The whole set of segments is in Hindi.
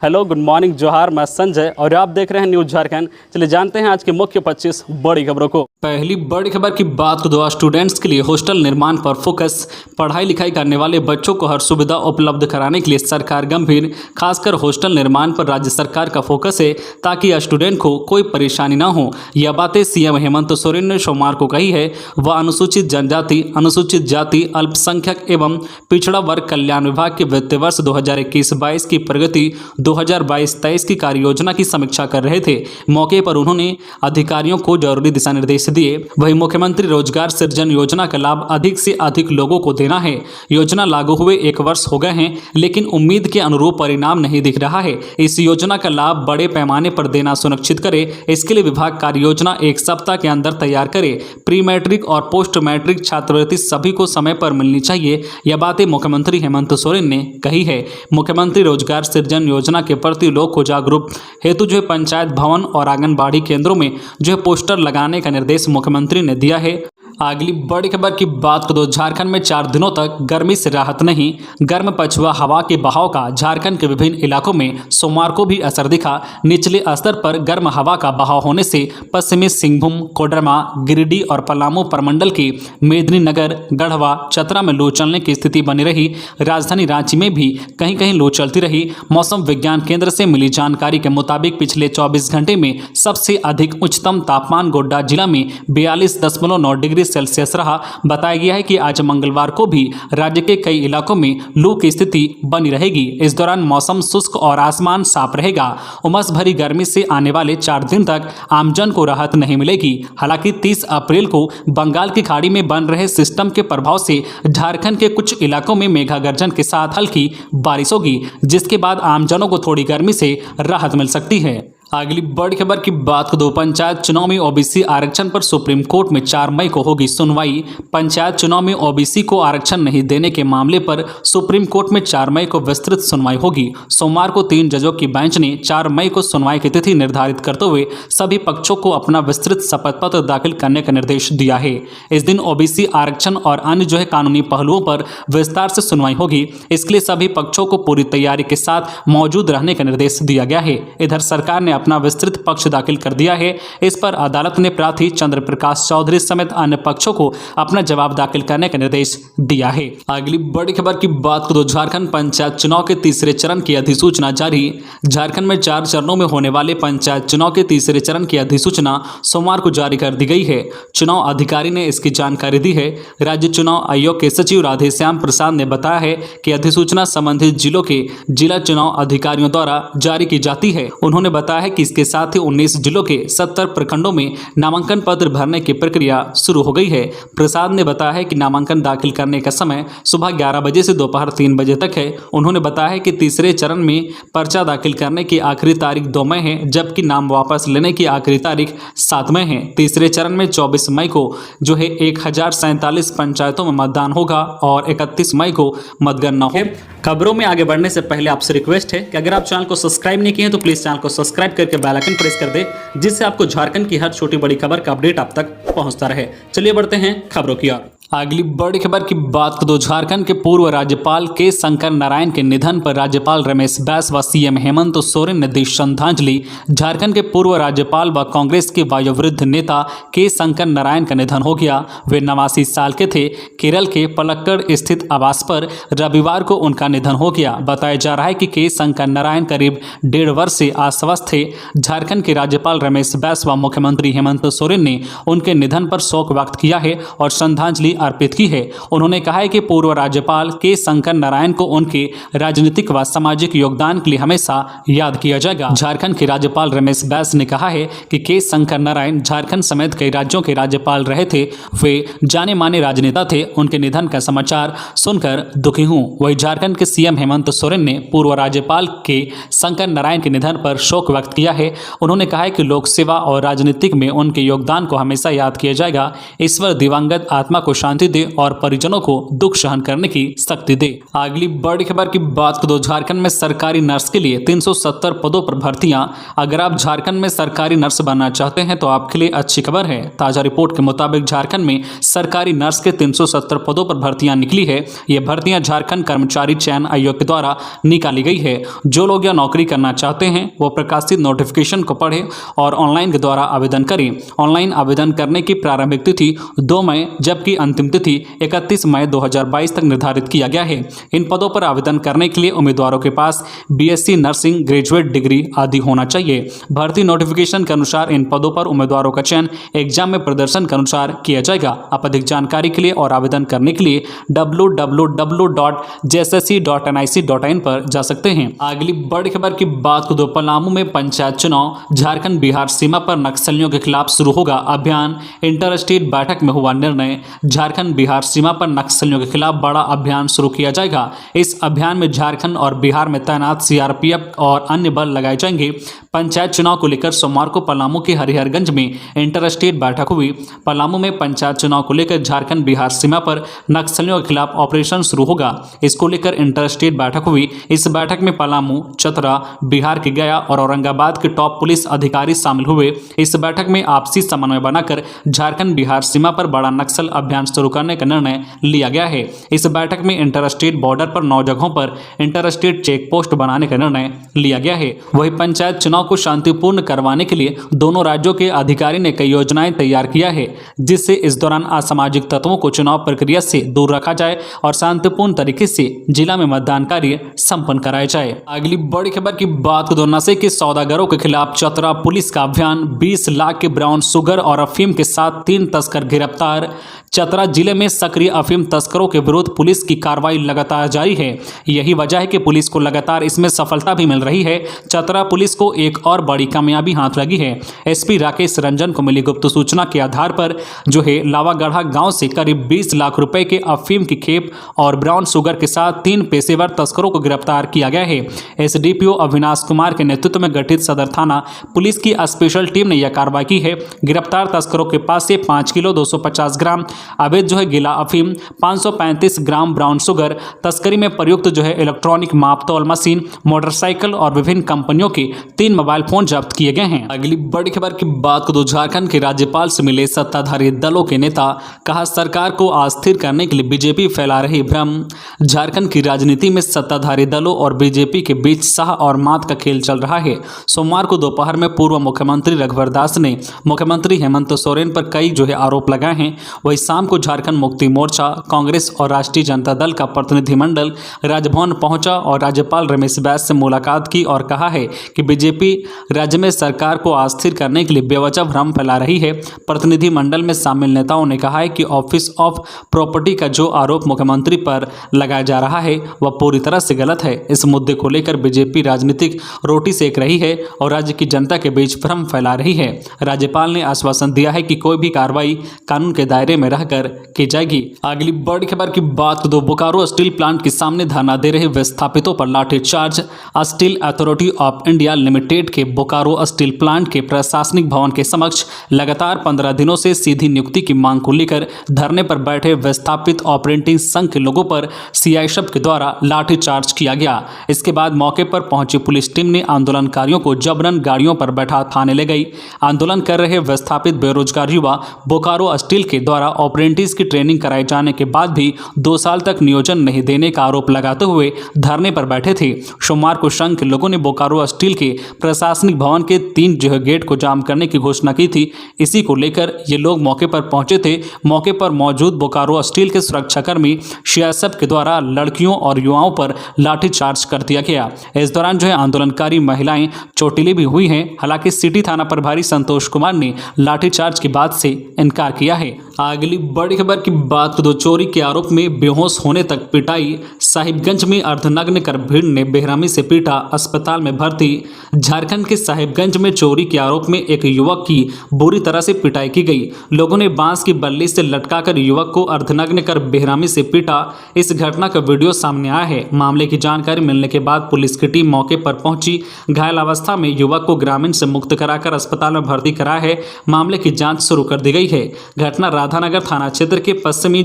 हेलो, गुड मॉर्निंग, जोहार। मैं संजय और आप देख रहे हैं न्यूज़ झारखंड। चलिए जानते हैं आज की मुख्य 25 बड़ी खबरों को। पहली बड़ी खबर की बात को दो स्टूडेंट्स के लिए हॉस्टल निर्माण पर फोकस। पढ़ाई लिखाई करने वाले बच्चों को हर सुविधा उपलब्ध कराने के लिए सरकार गंभीर। खासकर हॉस्टल निर्माण पर राज्य सरकार का फोकस है ताकि स्टूडेंट को कोई परेशानी ना हो। यह बातें सीएम हेमंत सोरेन ने सोमवार को कही है। वह अनुसूचित जनजाति, अनुसूचित जाति, अल्पसंख्यक एवं पिछड़ा वर्ग कल्याण विभाग के वित्तीय वर्ष 2021-22 की प्रगति 2022-23 की कार्य योजना की समीक्षा कर रहे थे। मौके पर उन्होंने अधिकारियों को जरूरी दिशा निर्देश दिए। वहीं मुख्यमंत्री रोजगार सृजन योजना का लाभ अधिक से अधिक लोगों को देना है। योजना लागू हुए 1 वर्ष हो गए हैं, लेकिन उम्मीद के अनुरूप परिणाम नहीं दिख रहा है। इस योजना का लाभ बड़े पैमाने पर देना सुनिश्चित करे, इसके लिए विभाग कार्य योजना 1 सप्ताह के अंदर तैयार करे। प्री मैट्रिक और पोस्ट मैट्रिक छात्रवृत्ति सभी को समय पर मिलनी चाहिए। यह बातें मुख्यमंत्री हेमंत सोरेन ने कही है। मुख्यमंत्री रोजगार सृजन योजना के प्रति लोग को जागरूक हेतु जो है पंचायत भवन और आंगनबाड़ी केंद्रों में जो है पोस्टर लगाने का निर्देश मुख्यमंत्री ने दिया है। अगली बड़ी खबर की बात करो। झारखंड में 4 दिनों तक गर्मी से राहत नहीं। गर्म पछुआ हवा के बहाव का झारखंड के विभिन्न इलाकों में सोमवार को भी असर दिखा। निचले स्तर पर गर्म हवा का बहाव होने से पश्चिमी सिंहभूम, कोडरमा, गिरिडीह और पलामू प्रमंडल की मेदिनीनगर, गढ़वा, चतरा में लू चलने की स्थिति बनी रही। राजधानी रांची में भी कहीं कहीं लू चलती रही। मौसम विज्ञान केंद्र से मिली जानकारी के मुताबिक पिछले 24 घंटे में सबसे अधिक उच्चतम तापमान गोड्डा जिला में 42.9 डिग्री सेल्सियस रहा। बताया गया है कि आज मंगलवार को भी राज्य के कई इलाकों में लू की स्थिति बनी रहेगी। इस दौरान मौसम शुष्क और आसमान साफ रहेगा। उमस भरी गर्मी से आने वाले 4 दिन तक आमजन को राहत नहीं मिलेगी। हालांकि 30 अप्रैल को बंगाल की खाड़ी में बन रहे सिस्टम के प्रभाव से झारखंड के कुछ इलाकों में मेघा गर्जन के साथ हल्की बारिश होगी, जिसके बाद आमजनों को थोड़ी गर्मी से राहत मिल सकती है। अगली बड़ी खबर की बात करो। पंचायत चुनाव में ओबीसी आरक्षण पर सुप्रीम कोर्ट में 4 मई को होगी सुनवाई। पंचायत चुनाव में ओबीसी को आरक्षण नहीं देने के मामले पर सुप्रीम कोर्ट में 4 मई को विस्तृत सुनवाई होगी। सोमवार को 3 जजों की बेंच ने 4 मई को सुनवाई की तिथि निर्धारित करते हुए सभी पक्षों को अपना विस्तृत शपथ पत्र दाखिल करने का निर्देश दिया है। इस दिन ओबीसी आरक्षण और अन्य जो है कानूनी पहलुओं पर विस्तार से सुनवाई होगी। इसके लिए सभी पक्षों को पूरी तैयारी के साथ मौजूद रहने का निर्देश दिया गया है। इधर सरकार ने अपना विस्तृत पक्ष दाखिल कर दिया है। इस पर अदालत ने प्रार्थी चंद्र प्रकाश चौधरी समेत अन्य पक्षों को अपना जवाब दाखिल करने का निर्देश दिया है। अगली बड़ी खबर की बात करो। झारखंड पंचायत चुनाव के तीसरे चरण की अधिसूचना जारी। झारखंड में 4 चरणों में होने वाले पंचायत चुनाव के तीसरे चरण की अधिसूचना सोमवार को जारी कर दी गई है। चुनाव अधिकारी ने इसकी जानकारी दी है। राज्य चुनाव आयोग के सचिव राधेश्याम प्रसाद ने बताया है कि अधिसूचना संबंधित जिलों के जिला चुनाव अधिकारियों द्वारा जारी की जाती है। उन्होंने बताया है कि इसके साथ ही 19 जिलों के 70 प्रखंडों में नामांकन पत्र भरने की प्रक्रिया शुरू हो गई है। प्रसाद ने बताया है कि नामांकन दाखिल करने का समय सुबह 11 बजे से दोपहर 3 बजे तक है। उन्होंने बताया है कि तीसरे चरण में पर्चा दाखिल करने की आखिरी तारीख 2 मई है, जबकि नाम वापस लेने की आखिरी तारीख 7 मई है। तीसरे चरण में 24 मई को जो है 1047 पंचायतों में मतदान होगा और 31 मई को मतगणना होगी। खबरों में आगे बढ़ने से पहले आपसे रिक्वेस्ट है कि अगर आप चैनल को सब्सक्राइब नहीं किए हैं तो प्लीज चैनल को सब्सक्राइब करके बेल आइकन प्रेस कर दे, जिससे आपको झारखंड की हर छोटी बड़ी खबर का अपडेट आप तक पहुंचता रहे। चलिए बढ़ते हैं खबरों की ओर। अगली बड़ी खबर की बात करो। झारखंड के पूर्व राज्यपाल के शंकर नारायण के निधन पर राज्यपाल रमेश बैस व सीएम हेमंत सोरेन ने दी श्रद्धांजलि। झारखंड के पूर्व राज्यपाल व कांग्रेस के वायोवृद्ध नेता के शंकर नारायण का निधन हो गया। वे 89 साल के थे। केरल के पलक्कड़ स्थित आवास पर रविवार को उनका निधन हो गया। बताया जा रहा है कि के शंकर नारायण करीब 1.5 वर्ष से अस्वस्थ थे। झारखंड के राज्यपाल रमेश बैस व मुख्यमंत्री हेमंत सोरेन ने उनके निधन पर शोक व्यक्त किया है और श्रद्धांजलि अर्पित की है। उन्होंने कहा है कि पूर्व राज्यपाल के शंकर नारायण को उनके राजनीतिक व सामाजिक योगदान के लिए हमेशा याद किया जाएगा। झारखंड के राज्यपाल रमेश बैस ने कहा है कि के शंकर नारायण झारखंड समेत कई राज्यों के राज्यपाल रहे थे। वे जाने माने राजनेता थे। उनके निधन का समाचार सुनकर दुखी हूँ। वही झारखंड के सीएम हेमंत सोरेन ने पूर्व राज्यपाल के शंकर नारायण के निधन पर शोक व्यक्त किया है। उन्होंने कहा है कि लोक सेवा और राजनीतिक में उनके योगदान को हमेशा याद किया जाएगा। ईश्वर दिवंगत आत्मा को शांति शांति दे और परिजनों को दुख सहन करने की शक्ति दे। अगली बड़ी खबर की बात करें तो झारखंड में सरकारी नर्स के लिए 370 पदों पर भर्तियां। अगर आप झारखंड में सरकारी नर्स बनना चाहते हैं तो आपके लिए अच्छी खबर है। ताजा रिपोर्ट के मुताबिक झारखंड में सरकारी नर्स के 370 पदों पर भर्तियां निकली है। ये भर्तियां झारखंड कर्मचारी चयन आयोग के द्वारा निकाली गई है। जो लोग यह नौकरी करना चाहते हैं वो प्रकाशित नोटिफिकेशन को पढ़ें और ऑनलाइन के द्वारा आवेदन करें। ऑनलाइन आवेदन करने की प्रारंभिक तिथि 2 मई जबकि अंतिम तिथि 31 मई 2022 तक निर्धारित किया गया है। इन पदों पर आवेदन करने के लिए उम्मीदवारों के पास बीएससी नर्सिंग ग्रेजुएट डिग्री आदि होना चाहिए। भर्ती नोटिफिकेशन के अनुसार इन पदों पर उम्मीदवारों का चयन एग्जाम में प्रदर्शन के अनुसार किया जाएगा। आप अधिक जानकारी के लिए और आवेदन करने के लिए www.jssc.nic.in पर जा सकते हैं। अगली बड़ी खबर की बात को पलामू में पंचायत चुनाव, झारखंड बिहार सीमा पर नक्सलियों के खिलाफ शुरू होगा अभियान। इंटर स्टेट बैठक में हुआ निर्णय, झारखंड बिहार सीमा पर नक्सलियों के खिलाफ बड़ा अभियान शुरू किया जाएगा। इस अभियान में झारखंड और बिहार में तैनात सीआरपीएफ और अन्य बल लगाए जाएंगे। पंचायत चुनाव को लेकर सोमवार को पलामू के हरिहरगंज में इंटर स्टेट बैठक हुई। पलामू में पंचायत चुनाव को लेकर झारखंड बिहार सीमा पर नक्सलियों के खिलाफ ऑपरेशन शुरू होगा। इसको लेकर इंटर स्टेट बैठक हुई। इस बैठक में पलामू, चतरा, बिहार के गया और औरंगाबाद के टॉप पुलिस अधिकारी शामिल हुए। इस बैठक में आपसी समन्वय बनाकर झारखंड बिहार सीमा पर बड़ा नक्सल अभियान शुरू करने का निर्णय लिया गया है। इस बैठक में इंटर स्टेट बॉर्डर पर 9 जगहों पर इंटर स्टेट चेक पोस्ट बनाने का निर्णय लिया गया है। वही पंचायत चुनाव को शांतिपूर्ण करवाने के लिए दोनों राज्यों के अधिकारी ने कई योजनाएं तैयार किया है, जिससे इस दौरान असामाजिक तत्वों को चुनाव प्रक्रिया से दूर रखा जाए और शांतिपूर्ण तरीके से जिला में मतदान कार्य संपन्न कराया जाए। अगली बड़ी खबर की बात को नशे के सौदागरों के खिलाफ चतरा पुलिस का अभियान, 20 लाख के ब्राउन शुगर और अफीम के साथ 3 तस्कर गिरफ्तार। चतरा जिले में सक्रिय अफीम तस्करों के विरुद्ध पुलिस की कार्रवाई लगातार जारी है। यही वजह है कि पुलिस को लगातार इसमें सफलता भी मिल रही है। चतरा पुलिस को एक और बड़ी कामयाबी हाथ लगी है। एसपी राकेश रंजन को मिली गुप्त सूचना के आधार पर जो है लावागढ़ा गांव से करीब 20 लाख रुपए के अफीम की खेप और ब्राउन शुगर के साथ 3 पेशेवर तस्करों को गिरफ्तार किया गया है। एसडीपीओ अविनाश कुमार के नेतृत्व में गठित सदर थाना पुलिस की स्पेशल टीम ने यह कार्रवाई की है। गिरफ्तार तस्करों के पास से 5 किलो 250 ग्राम अवैध जो है गीला अफीम, 535 ग्राम ब्राउन शुगर, तस्करी में प्रयुक्त जो है इलेक्ट्रॉनिक मापतौल मशीन, मोटरसाइकिल और विभिन्न कंपनियों के 3 मोबाइल फोन जब्त किए गए हैं। अगली बड़ी खबर की बात करें तो झारखंड के राज्यपाल से मिले सत्ताधारी दलों के नेता, कहा सरकार को अस्थिर करने के लिए बीजेपी फैला रही भ्रम। झारखंड की राजनीति में सत्ताधारी दलों और बीजेपी के बीच शाह और मात का खेल चल रहा है। सोमवार को दोपहर में पूर्व मुख्यमंत्री रघुवर दास ने मुख्यमंत्री हेमंत सोरेन पर कई जो है आरोप लगाए हैं। वही शाम को झारखंड मुक्ति मोर्चा, कांग्रेस और राष्ट्रीय जनता दल का प्रतिनिधिमंडल राजभवन पहुंचा और राज्यपाल रमेश बैस से मुलाकात की और कहा है कि बीजेपी राज्य में सरकार को अस्थिर करने के लिए बेवजह भ्रम फैला रही है। प्रतिनिधिमंडल में शामिल नेताओं ने कहा है कि ऑफिस ऑफ प्रॉपर्टी का जो आरोप मुख्यमंत्री पर लगाया जा रहा है वह पूरी तरह से गलत है। इस मुद्दे को लेकर बीजेपी राजनीतिक रोटी सेक रही है और राज्य की जनता के बीच भ्रम फैला रही है। राज्यपाल ने आश्वासन दिया है कि कोई भी कार्रवाई कानून के दायरे में रहकर की जाएगी। अगली बड़ी खबर की बात तो बोकारो स्टील प्लांट के सामने धरना दे रहे विस्थापितों पर लाठीचार्ज। Steel authority of India limited के बोकारो स्टील प्लांट के प्रशासनिक भवन के समक्ष लगातार 15 दिनों से सीधी नियुक्ति की मांग को लेकर धरने पर बैठे विस्थापित ऑपरेटिंग संघ के लोगों पर सीआईएसएफ के द्वारा लाठीचार्ज किया गया। इसके बाद मौके पर पहुंची पुलिस टीम ने आंदोलनकारियों को जबरन गाड़ियों पर बैठा थाने ले गई। आंदोलन कर रहे विस्थापित बेरोजगार युवा बोकारो स्टील के द्वारा अप्रेंटिस की ट्रेनिंग कराए जाने के बाद भी 2 साल तक नियोजन नहीं देने का आरोप लगाते हुए धरने पर बैठे थे। सोमवार को संघ के लोगों ने बोकारो स्टील के प्रशासनिक भवन के 3 जो है गेट को जाम करने की घोषणा की थी। इसी को लेकर ये लोग मौके पर पहुंचे थे। मौके पर मौजूद बोकारो स्टील के सुरक्षाकर्मी सीआईएसएफ के द्वारा लड़कियों और युवाओं पर लाठीचार्ज कर दिया गया। इस दौरान जो है आंदोलनकारी महिलाएं चोटिली भी हुई हैं। हालांकि सिटी थाना प्रभारी संतोष कुमार ने लाठीचार्ज की बात से इनकार किया है। अगली बड़ी खबर की बात तो चोरी के आरोप में बेहोश होने तक पिटाई। साहिबगंज में अर्धनग्न कर भीड़ ने बेरहमी से पीटा, अस्पताल में भर्ती। झारखंड के साहिबगंज में चोरी के आरोप में एक युवक की बुरी तरह से पिटाई की गई। लोगों ने बांस की बल्ली से लटकाकर युवक को अर्धनग्न कर बेरहमी से पीटा। इस घटना का वीडियो सामने आया है। मामले की जानकारी मिलने के बाद पुलिस की टीम मौके पर पहुंची। घायल अवस्था में युवक को ग्रामीण से मुक्त कराकर अस्पताल में भर्ती कराया है। मामले की जांच शुरू कर दी गई है। घटना राधानगर थाना क्षेत्र के पश्चिमी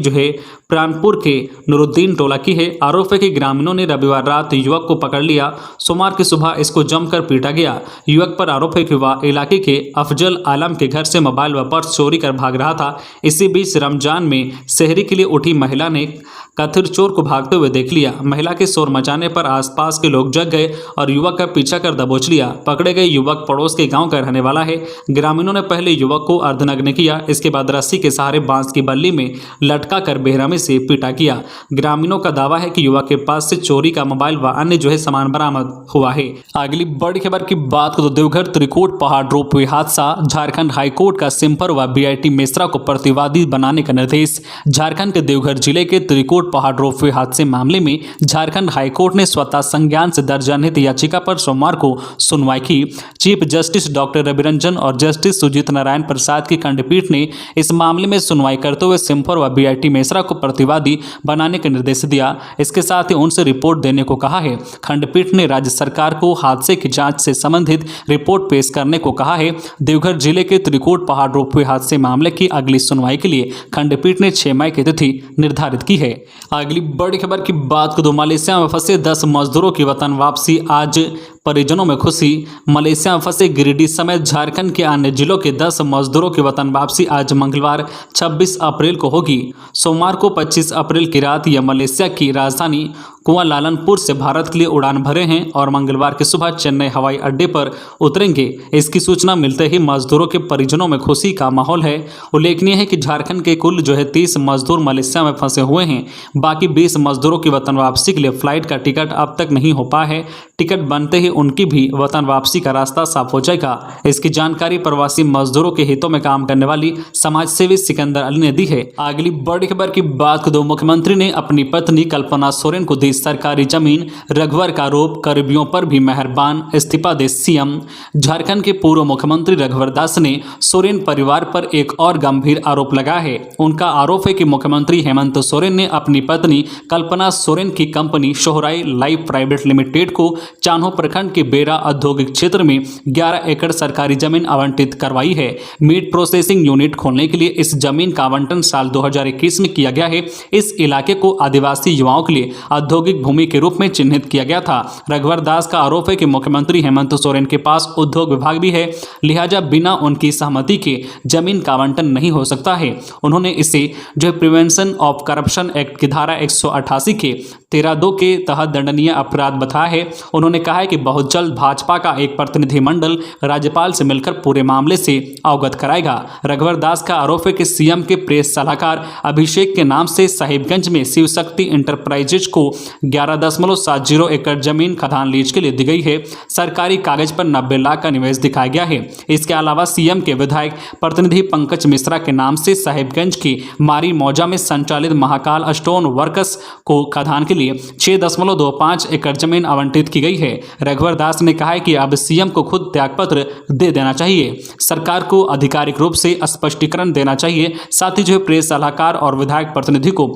प्राणपुर के नूरुद्दीन टोला की है। आरोप है कि ग्रामीणों ने रविवार रात युवक को पकड़ लिया। सोमवार की सुबह इसको जमकर पीटा गया। युवक पर आरोप है कि वह इलाके के अफजल आलम के घर से मोबाइल व पर्स चोरी कर भाग रहा था। इसी बीच रमजान में शहरी के लिए उठी महिला ने कथित चोर को भागते हुए देख लिया। महिला के शोर मचाने पर आसपास के लोग जग गए और युवक का पीछा कर दबोच लिया। पकड़े गए युवक पड़ोस के गांव का रहने वाला है। ग्रामीणों ने पहले युवक को अर्धनग्न किया, इसके बाद रस्सी के सहारे बांस की बल्ली में लटका कर बेरहमी से पीटा किया। ग्रामीणों का दावा है कि युवक के पास से चोरी का मोबाइल व अन्य सामान बरामद हुआ है। अगली बड़ी खबर की बात करें तो देवघर त्रिकुट पहाड़ रोपवे हादसा, झारखंड हाईकोर्ट का सिम्पर व बीआईटी मेसरा को प्रतिवादी बनाने का निर्देश। झारखंड के देवघर जिले के त्रिकुट पहाड़ रोपवे हादसे मामले में झारखंड हाईकोर्ट ने स्वतः संज्ञान से दर्ज जनहित याचिका पर सोमवार को सुनवाई की। Chief justice doctor Ravi Ranjan और जस्टिस सुजीत नारायण प्रसाद की खंडपीठ ने इस मामले में सुनवाई करते हुए सिम्पर व बीआईटी मेसरा को प्रतिवादी बनाने का निर्देश दिया। इसके साथ ही उनसे रिपोर्ट देने को कहा है। खंडपीठ ने राज्य सरकार को हादसे की जांच से संबंधित रिपोर्ट पेश करने को कहा है। देवघर जिले के त्रिकुट पहाड़ रोपवे हादसे मामले की अगली सुनवाई के लिए खंडपीठ ने 6 मई की तिथि निर्धारित की है। अगली बड़ी खबर की बात करें तो मलेशिया में फंसे 10 मजदूरों की वतन वापसी, आज परिजनों में खुशी। मलेशिया में फंसे गिरिडीह समेत झारखंड के अन्य जिलों के 10 मजदूरों की वतन वापसी आज मंगलवार 26 अप्रैल को होगी। सोमवार को 25 अप्रैल की रात यह मलेशिया की राजधानी कुआलालंपुर से भारत के लिए उड़ान भरे हैं और मंगलवार की सुबह चेन्नई हवाई अड्डे पर उतरेंगे। इसकी सूचना मिलते ही मजदूरों के परिजनों में खुशी का माहौल है। उल्लेखनीय है कि झारखंड के कुल 30 मजदूर मलेशिया में फंसे हुए हैं। बाकी 20 मजदूरों की वतन वापसी के लिए फ्लाइट का टिकट अब तक नहीं हो पाया है। टिकट बनते ही उनकी भी वतन वापसी का रास्ता साफ हो जाएगा। इसकी जानकारी प्रवासी मजदूरों के हितों में काम करने वाली समाजसेवी सिकंदर अली ने दी है। अगली बड़ी खबर की बात करें तो मुख्यमंत्री ने अपनी पत्नी कल्पना सोरेन को दी सरकारी जमीन, रघुवर का आरोप, करीबियों पर भी मेहरबान, इस्तीफा दे सीएम। झारखंड के पूर्व मुख्यमंत्री रघुवर दास ने सोरेन परिवार पर एक और गंभीर आरोप लगाया है। उनका आरोप है कि मुख्यमंत्री हेमंत सोरेन ने अपनी पत्नी कल्पना सोरेन की company Sohrai life private limited को चान्हो प्रखंड के बेरा औद्योगिक क्षेत्र में 11 एकड़ सरकारी जमीन आवंटित करवाई है। मीट प्रोसेसिंग यूनिट खोलने के लिए इस जमीन का आवंटन साल 2021 में किया गया है। इस इलाके को आदिवासी युवाओं के लिए औद्योगिक भूमि के रूप में चिन्हित किया गया था। रघुवर दास का आरोप है कि मुख्यमंत्री हेमंत सोरेन के पास उद्योग विभाग भी है, लिहाजा बिना उनकी सहमति के जमीन का आवंटन नहीं हो सकता है। उन्होंने इसे प्रिवेंशन ऑफ करप्शन एक्ट की धारा 188 के 13(2) के तहत दंडनीय अपराध बताया है। उन्होंने कहा है कि बहुत जल्द भाजपा का एक प्रतिनिधिमंडल राज्यपाल से मिलकर पूरे मामले से अवगत कराएगा। रघुवर दास का आरोप है कि सीएम के प्रेस सलाहकार अभिषेक के नाम से साहिबगंज में शिव शक्ति इंटरप्राइजेज को 11.70 एकड़ जमीन खदान लीज के लिए दी गई है। सरकारी कागज पर 90 लाख का निवेश दिखाया गया है। इसके अलावा सीएम के विधायक प्रतिनिधि पंकज मिश्रा के नाम से साहिबगंज की मारी मौजा में संचालित महाकाल स्टोन वर्क्स को खदान के लिए 6.25 एकड़ जमीन आवंटित की गई है। रघुवर दास ने कहा है कि अब सीएम को खुद त्यागपत्र दे देना चाहिए, सरकार को आधिकारिक रूप से स्पष्टीकरण देना चाहिए, साथ ही प्रेस सलाहकार और विधायक प्रतिनिधि को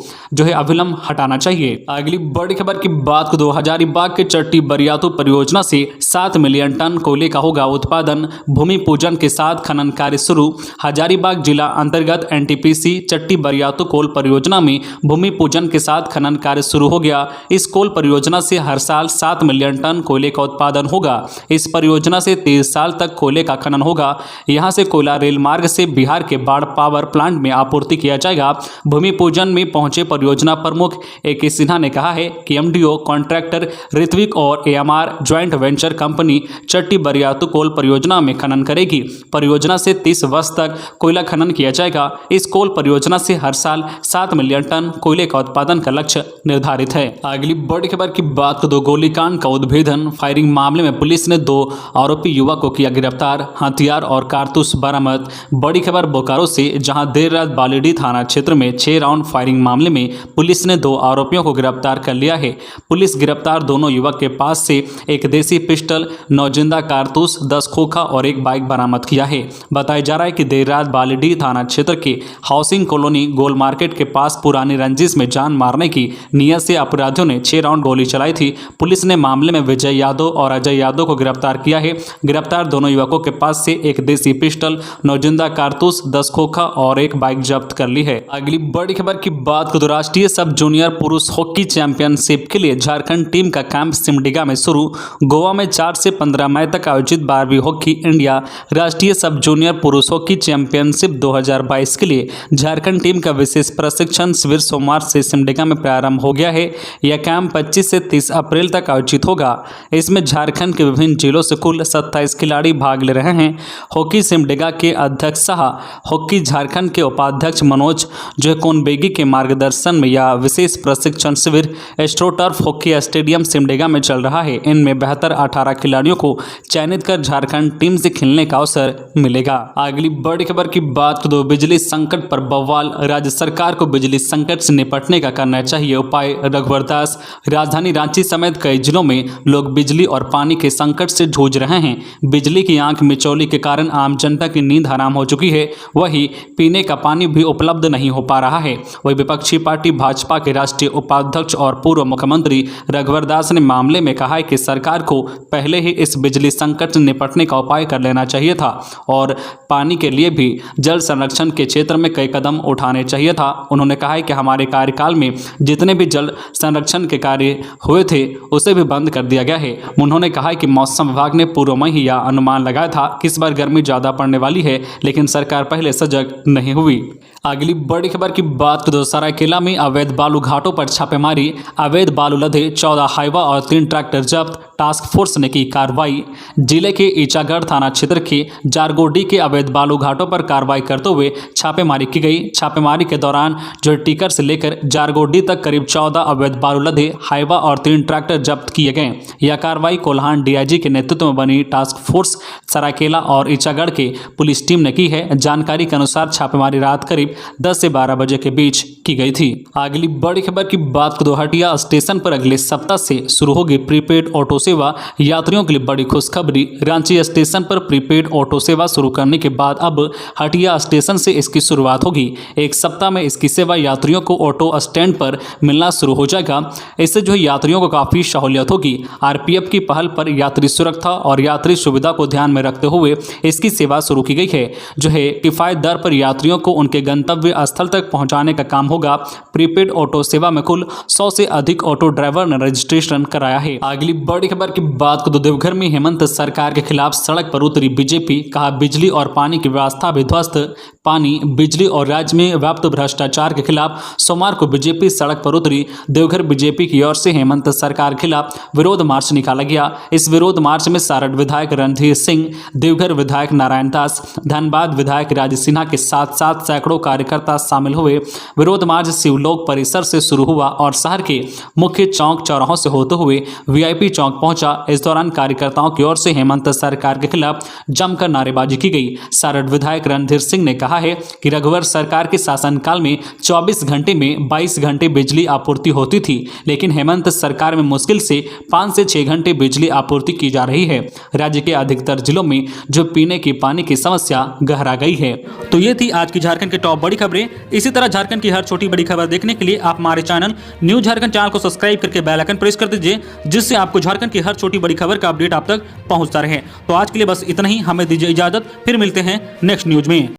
अविलंब हटाना चाहिए। अगली बड़ी खबर की बात को हजारीबाग के चट्टी बरियातू परियोजना से 7 मिलियन टन कोयले का होगा उत्पादन, भूमि पूजन के साथ खनन कार्य शुरू। हजारीबाग जिला अंतर्गत एनटीपीसी चट्टी बरियातू कोल परियोजना में भूमि पूजन के साथ खनन कार्य शुरू हो गया। इस कोल परियोजना से हर साल 7 मिलियन टन कोयले का उत्पादन होगा। इस परियोजना से 23 साल तक कोयले का खनन होगा। यहां से कोयला रेल मार्ग से बिहार के बाढ़ पावर प्लांट में आपूर्ति किया जाएगा। भूमि पूजन में पहुंचे परियोजना प्रमुख AK सिन्हा ने कहा है कि MDO कॉन्ट्रैक्टर ऋत्विक और AMR ज्वाइंट वेंचर कंपनी चट्टी बरियातू कोल परियोजना में खनन करेगी। परियोजना से 30 वर्ष तक कोयला खनन किया जाएगा। इस कोल परियोजना से हर साल 7 मिलियन टन कोयले का उत्पादन का लक्ष्य निर्धारित है। अगली बड़ी खबर की बात करें तो गोलीकांड का उद्भेदन, फायरिंग मामले में पुलिस ने 2 आरोपी युवक को किया गिरफ्तार, हथियार और कारतूस बरामद। बड़ी खबर बोकारो से, जहां देर रात बालीडीह थाना क्षेत्र में 6 राउंड फायरिंग मामले में पुलिस ने 2 आरोपियों को गिरफ्तार कर लिया है। पुलिस गिरफ्तार दोनों युवक के पास से एक देसी पिस्टल, 9 जिंदा कारतूस, 10 खोखा और एक बाइक बरामद किया है। बताया जा रहा है कि देर रात बालीडीह थाना क्षेत्र के हाउसिंग कॉलोनी गोल मार्केट के पास पुरानी रंजिश में जान मारने की नियत से अपराधियों ने 6 राउंड गोली चलाई थी। पुलिस ने मामले में विजय यादव और अजय यादव को गिरफ्तार किया है। गिरफ्तार दोनों युवकों के पास से एक देसी पिस्टल, 9 जिंदा कारतूस, 10 खोखा और एक बाइक जब्त कर ली है। अगली बड़ी खबर की बात करें तो राष्ट्रीय सब जूनियर पुरुष हॉकी चैंपियनशिप के लिए झारखंड टीम का कैंप सिमडेगा में शुरू। गोवा में 4 से 15 मई तक आयोजित 12वीं हॉकी इंडिया राष्ट्रीय सब जूनियर पुरुष हॉकी चैंपियनशिप 2022 के लिए झारखंड टीम का विशेष प्रशिक्षण शिविर सोमवार से सिमडेगा में प्रारंभ हो गया है। यह कैंप 25 से 30 अप्रैल तक आयोजित होगा। इसमें झारखंड के विभिन्न जिलों से कुल 27 खिलाड़ी भाग ले रहे हैं। हॉकी सिमडेगा के अध्यक्ष शाह हॉकी झारखंड के उपाध्यक्ष मनोज जोकोनबेगी के मार्गदर्शन में यह विशेष प्रशिक्षण शिविर एस्ट्रोटर्फ हॉकी स्टेडियम सिमडेगा में चल रहा है। इनमें बेहतर 18 खिलाड़ियों को चयनित कर झारखंड टीम से खेलने का अवसर मिलेगा। अगली बड़ी खबर की बात करें तो बिजली संकट पर बवाल। राज्य सरकार को बिजली संकट से निपटने का करना चाहिए उपाय। रघुवर दास। राजधानी रांची समेत कई जिलों में लोग बिजली और पानी के संकट से जूझ रहे हैं। बिजली की आंख मिचौली के कारण आम जनता की नींद हराम हो चुकी है। वहीं पीने का पानी भी उपलब्ध नहीं हो पा रहा है। वही विपक्षी पार्टी भाजपा के राष्ट्रीय उपाध्यक्ष और पूर्व मुख्यमंत्री रघुवर दास ने मामले में कहा है कि सरकार को पहले ही इस बिजली संकट से निपटने का उपाय कर लेना चाहिए था और पानी के लिए भी जल संरक्षण के क्षेत्र में कई कदम उठाने चाहिए था। उन्होंने कहा है कि हमारे कार्यकाल में जितने भी जल संरक्षण के कार्य हुए थे उसे भी बंद कर दिया गया है। उन्होंने कहा है कि मौसम विभाग ने पूर्व में ही यह अनुमान लगाया था कि इस बार गर्मी ज़्यादा पड़ने वाली है, लेकिन सरकार पहले सजग नहीं हुई। अगली बड़ी खबर की बात करें तो सरायकेला में अवैध बालू घाटों पर छापेमारी। अवैध बालू लदे 14 हाईवा और 3 ट्रैक्टर जब्त। टास्क फोर्स ने की कार्रवाई। जिले के ईचागढ़ थाना क्षेत्र के जारगोडी के अवैध बालू घाटों पर कार्रवाई करते हुए छापेमारी की गई। छापेमारी के दौरान जो टीकर से लेकर जारगोडी तक करीब 14 अवैध बालू लदे हाईवा और 3 ट्रैक्टर जब्त किए गए। यह कार्रवाई कोल्हान डीआईजी के नेतृत्व में बनी टास्क फोर्स सरायकेला और ईचागढ़ के पुलिस टीम ने की है। जानकारी के अनुसार छापेमारी रात करीब 10 से 12 बजे के बीच की गई थी। अगली बड़ी खबर की बात करें तो हटिया स्टेशन पर अगले सप्ताह से शुरू होगी प्रीपेड ऑटो सेवा। यात्रियों के लिए बड़ी खुशखबरी। रांची स्टेशन पर प्रीपेड ऑटो सेवा शुरू करने के बाद अब हटिया स्टेशन से इसकी शुरुआत होगी। एक सप्ताह में इसकी सेवा यात्रियों को ऑटो स्टैंड पर मिलना शुरू हो जाएगा। इससे जो यात्रियों को काफ़ी सहूलियत होगी। आरपीएफ की पहल पर यात्री सुरक्षा और यात्री सुविधा को ध्यान में रखते हुए इसकी सेवा शुरू की गई है, जो है किफ़ायत दर पर यात्रियों को उनके गंतव्य स्थल तक पहुंचाने का काम होगा। प्रीपेड ऑटो सेवा में कुल 100 से अधिक ऑटो ड्राइवर ने रजिस्ट्रेशन कराया है। अगली बड़ी खबर की बात को तो देवघर में हेमंत सरकार के खिलाफ सड़क पर उतरी बीजेपी। कहा बिजली और पानी की व्यवस्था भी ध्वस्त। पानी, बिजली और राज्य में व्याप्त भ्रष्टाचार के खिलाफ सोमवार को बीजेपी सड़क पर उतरी। देवघर बीजेपी की ओर से हेमंत सरकार के खिलाफ विरोध मार्च निकाला गया। इस विरोध मार्च में सारड विधायक रणधीर सिंह, देवघर विधायक नारायण दास, धनबाद विधायक राज सिन्हा के साथ साथ सैकड़ों कार्यकर्ता शामिल हुए। विरोध मार्च शिवलोक परिसर से शुरू हुआ और शहर के मुख्य चौक चौराहों से होते हुए वीआईपी चौक पहुंचा। इस दौरान कार्यकर्ताओं की ओर से हेमंत सरकार के खिलाफ जमकर नारेबाजी की गई। सारड विधायक रणधीर सिंह ने कहा है कि रघुवर सरकार के शासनकाल में 24 घंटे में 22 घंटे बिजली आपूर्ति होती थी, लेकिन हेमंत सरकार में मुश्किल से 5 से 6 घंटे बिजली आपूर्ति की जा रही है। राज्य के अधिकतर जिलों में जो पीने की पानी की समस्या गहरा गई है। तो ये थी आज की झारखंड की टॉप बड़ी खबरें। इसी तरह झारखंड की हर छोटी बड़ी खबर देखने के लिए आप हमारे चैनल न्यूज झारखंड चैनल को सब्सक्राइब करके बेल आइकन प्रेस कर दीजिए, जिससे आपको झारखंड की हर छोटी बड़ी खबर का अपडेट आप तक पहुंचता रहे। तो आज के लिए बस इतना ही। हमें दीजिए इजाजत, फिर मिलते हैं नेक्स्ट न्यूज में।